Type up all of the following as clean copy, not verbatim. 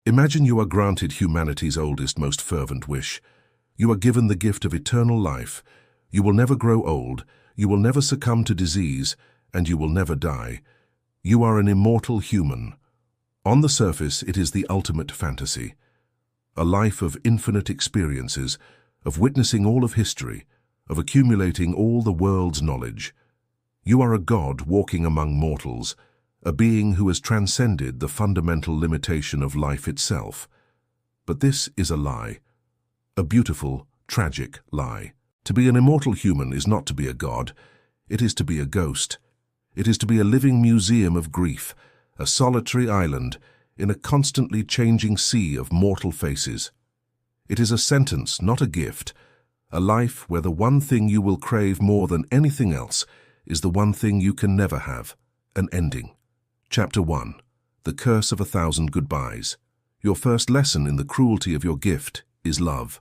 Imagine you are granted humanity's oldest, most fervent wish. You are given the gift of eternal life. You will never grow old, you will never succumb to disease, and you will never die. You are an immortal human. On the surface, it is the ultimate fantasy. A life of infinite experiences, of witnessing all of history, of accumulating all the world's knowledge. You are a god walking among mortals, a being who has transcended the fundamental limitation of life itself. But this is a lie. A beautiful, tragic lie. To be an immortal human is not to be a god. It is to be a ghost. It is to be a living museum of grief, a solitary island in a constantly changing sea of mortal faces. It is a sentence, not a gift, a life where the one thing you will crave more than anything else is the one thing you can never have, an ending. Chapter 1. The Curse of 1,000 Goodbyes. Your first lesson in the cruelty of your gift is love.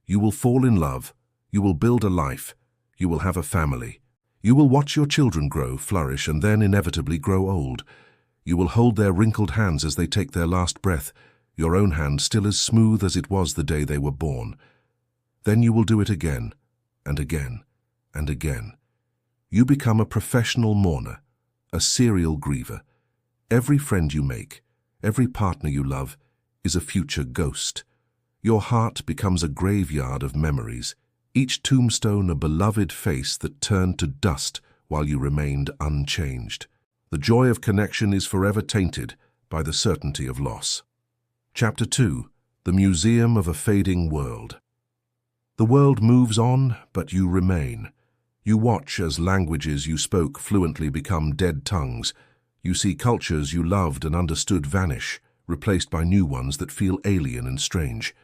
You will fall in love. You will build a life. You will have a family. You will watch your children grow, flourish, and then inevitably grow old. You will hold their wrinkled hands as they take their last breath, your own hand still as smooth as it was the day they were born. Then you will do it again, and again, and again. You become a professional mourner, a serial griever. Every friend you make, every partner you love, is a future ghost. Your heart becomes a graveyard of memories, each tombstone a beloved face that turned to dust while you remained unchanged. The joy of connection is forever tainted by the certainty of loss. Chapter 2. The Museum of a Fading World. The world moves on, but you remain. You watch as languages you spoke fluently become dead tongues. You see cultures you loved and understood vanish, replaced by new ones that feel alien and strange.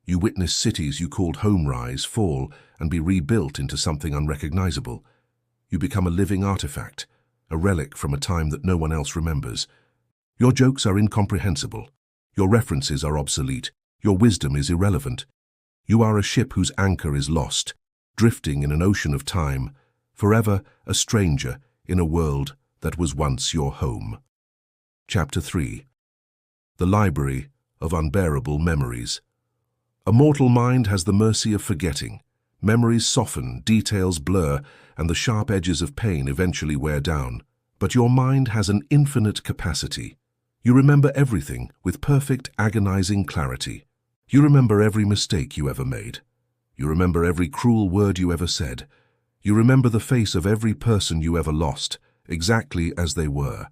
You witness cities you called home rise, fall, and be rebuilt into something unrecognizable. You become a living artifact, a relic from a time that no one else remembers. Your jokes are incomprehensible. Your references are obsolete. Your wisdom is irrelevant. You are a ship whose anchor is lost, drifting in an ocean of time, forever a stranger in a world that was once your home. Chapter 3. The Library of Unbearable Memories. A mortal mind has the mercy of forgetting. Memories soften, details blur, and the sharp edges of pain eventually wear down. But your mind has an infinite capacity. You remember everything with perfect, agonizing clarity. You remember every mistake you ever made. You remember every cruel word you ever said. You remember the face of every person you ever lost, exactly as they were.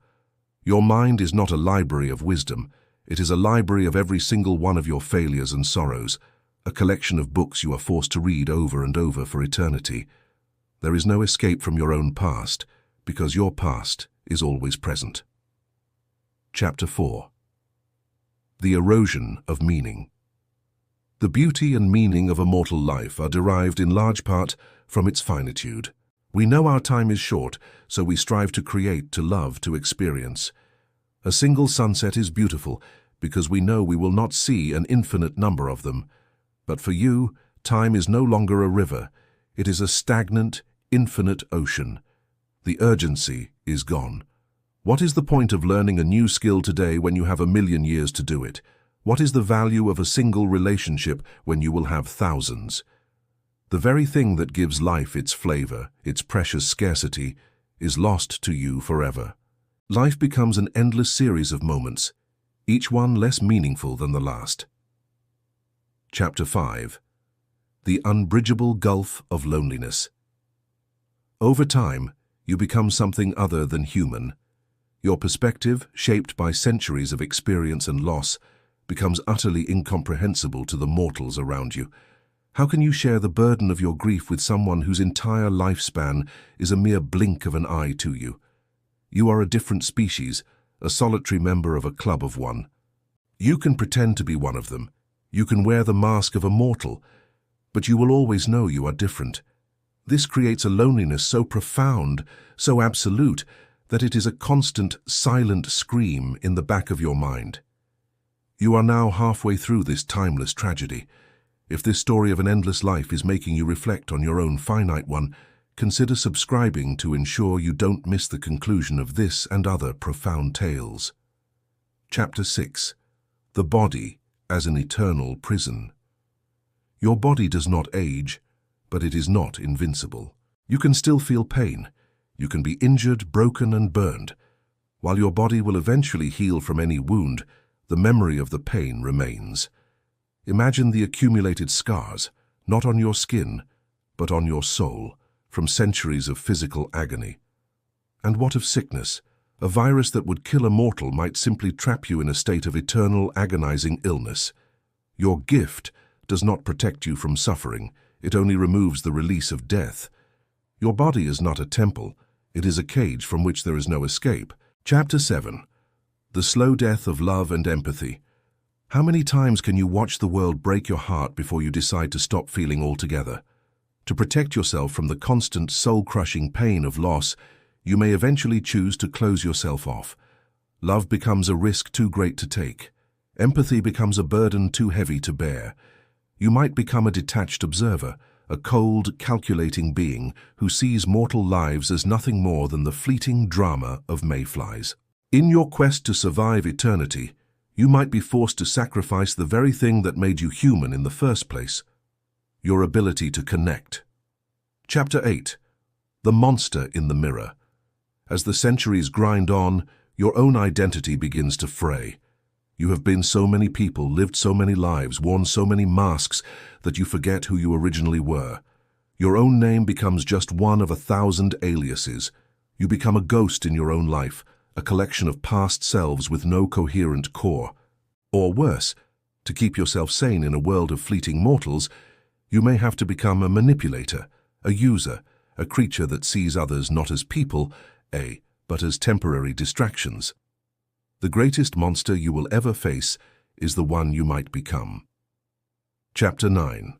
Your mind is not a library of wisdom. It is a library of every single one of your failures and sorrows, a collection of books you are forced to read over and over for eternity. There is no escape from your own past, because your past is always present. Chapter 4. The Erosion of Meaning. The beauty and meaning of a mortal life are derived in large part from its finitude. We know our time is short, so we strive to create, to love, to experience. A single sunset is beautiful because we know we will not see an infinite number of them. But for you, time is no longer a river. It is a stagnant, infinite ocean. The urgency is gone. What is the point of learning a new skill today when you have 1,000,000 years to do it? What is the value of a single relationship when you will have thousands? The very thing that gives life its flavor, its precious scarcity, is lost to you forever. Life becomes an endless series of moments, each one less meaningful than the last. Chapter 5. The Unbridgeable Gulf of Loneliness. Over time, you become something other than human. Your perspective, shaped by centuries of experience and loss, becomes utterly incomprehensible to the mortals around you. How can you share the burden of your grief with someone whose entire lifespan is a mere blink of an eye to you? You are a different species, a solitary member of a club of one. You can pretend to be one of them. You can wear the mask of a mortal, but you will always know you are different. This creates a loneliness so profound, so absolute, that it is a constant, silent scream in the back of your mind. You are now halfway through this timeless tragedy. If this story of an endless life is making you reflect on your own finite one, consider subscribing to ensure you don't miss the conclusion of this and other profound tales. Chapter 6. the body as an eternal prison. Your body does not age, but it is not invincible. You can still feel pain. You can be injured, broken, and burned. While your body will eventually heal from any wound, the memory of the pain remains. Imagine the accumulated scars, not on your skin, but on your soul, from centuries of physical agony. And what of sickness? A virus that would kill a mortal might simply trap you in a state of eternal, agonizing illness. Your gift does not protect you from suffering. It only removes the release of death. Your body is not a temple. It is a cage from which there is no escape. Chapter 7. The slow death of love and empathy. How many times can you watch the world break your heart before you decide to stop feeling altogether? To protect yourself from the constant, soul-crushing pain of loss, you may eventually choose to close yourself off. Love becomes a risk too great to take. Empathy becomes a burden too heavy to bear. You might become a detached observer, a cold, calculating being who sees mortal lives as nothing more than the fleeting drama of mayflies. In your quest to survive eternity, you might be forced to sacrifice the very thing that made you human in the first place: your ability to connect. Chapter 8. The monster in the mirror. As the centuries grind on, your own identity begins to fray. You have been so many people, lived so many lives, worn so many masks that you forget who you originally were. Your own name becomes just one of 1,000 aliases. You become a ghost in your own life, a collection of past selves with no coherent core. Or worse, to keep yourself sane in a world of fleeting mortals, you may have to become a manipulator, a user, a creature that sees others not as people, but as temporary distractions. The greatest monster you will ever face is the one you might become. Chapter 9.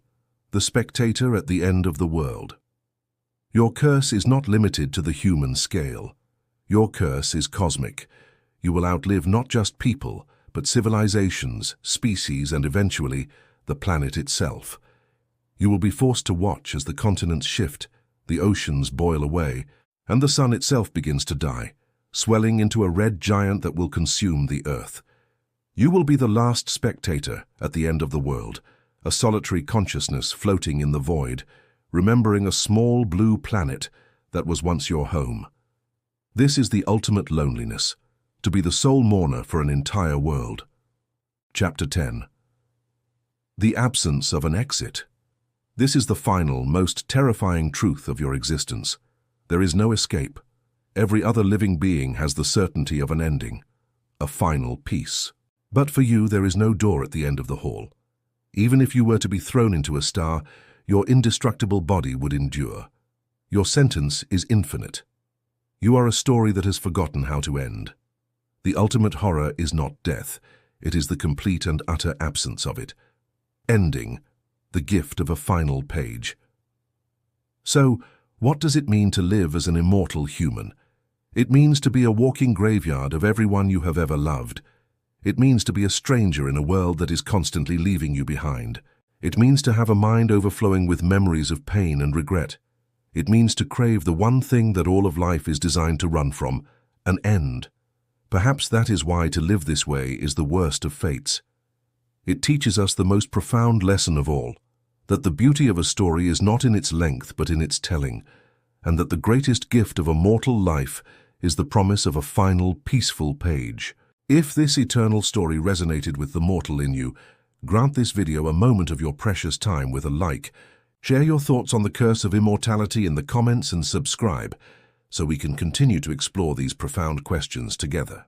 The spectator at the end of the world. Your curse is not limited to the human scale. Your curse is cosmic. You will outlive not just people, but civilizations, species, and eventually, the planet itself. You will be forced to watch as the continents shift, the oceans boil away, and the sun itself begins to die, swelling into a red giant that will consume the earth. You will be the last spectator at the end of the world, a solitary consciousness floating in the void, remembering a small blue planet that was once your home. This is the ultimate loneliness, to be the sole mourner for an entire world. Chapter 10. The absence of an exit. This is the final, most terrifying truth of your existence. There is no escape. Every other living being has the certainty of an ending, a final peace. But for you, there is no door at the end of the hall. Even if you were to be thrown into a star, your indestructible body would endure. Your sentence is infinite. You are a story that has forgotten how to end. The ultimate horror is not death. It is the complete and utter absence of it. Ending, the gift of a final page. So, what does it mean to live as an immortal human? It means to be a walking graveyard of everyone you have ever loved. It means to be a stranger in a world that is constantly leaving you behind. It means to have a mind overflowing with memories of pain and regret. It means to crave the one thing that all of life is designed to run from, an end. Perhaps that is why to live this way is the worst of fates. It teaches us the most profound lesson of all, that the beauty of a story is not in its length but in its telling, and that the greatest gift of a mortal life is the promise of a final, peaceful page. If this eternal story resonated with the mortal in you, grant this video a moment of your precious time with a like. Share your thoughts on the curse of immortality in the comments and subscribe so we can continue to explore these profound questions together.